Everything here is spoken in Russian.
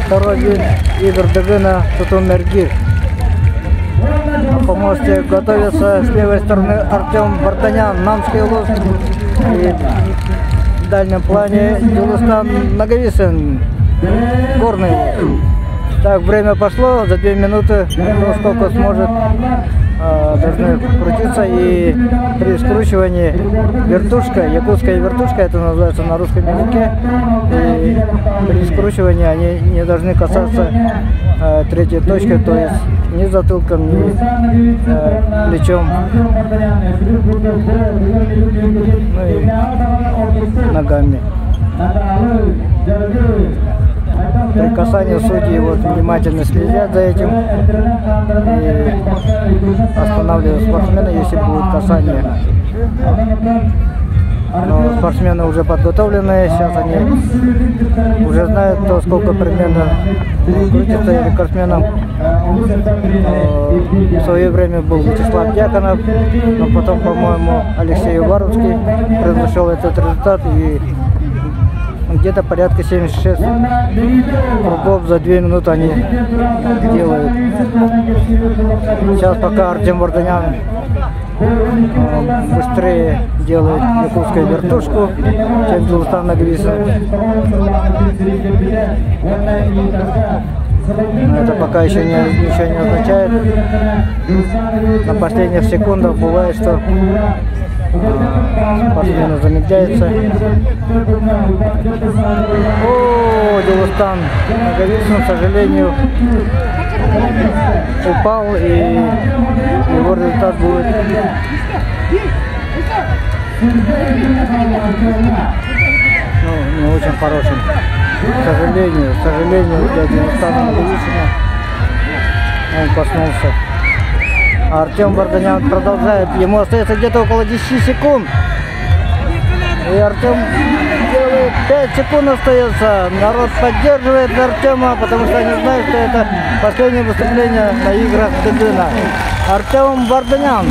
Второй день игр Дагына Тутумергир. По мосте готовится с левой стороны Артем Варданян, Намский Луз. И в дальнем плане Дилустан Наговицын, Горный. Так, время пошло, за 2 минуты, сколько сможет, должны крутиться, и при скручивании вертушка, якутская вертушка, это называется на русском языке, и при скручивании они не должны касаться третьей точки, то есть ни затылком, ни плечом, ну и ногами. При касании судьи вот внимательно следят за этим и останавливают спортсмена, если будет касание. Но спортсмены уже подготовленные, сейчас они уже знают, кто сколько примерно крутится, и рекордсменом в свое время был Вячеслав Дьяконов, но потом, по-моему, Алексей Уваровский превзошел этот результат, и где-то порядка 76 кругов за 2 минуты они делают. Сейчас пока Артем Варданян быстрее делает якутскую вертушку, чем Дилустан Наговицын. Но это пока еще ничего не означает. На последних секундах бывает, что спортсмен замедляется. О, Дилустан Наговицын, к сожалению, упал, и его результат будет не очень хорошим. К сожалению, для Дилустана Наговицына он коснулся. А Артем Варданян продолжает. Ему остается где-то около 10 секунд. И Артем делает 5 секунд остается. Народ поддерживает Артема, потому что они знают, что это последнее выступление на играх Дагына. Артем Варданян.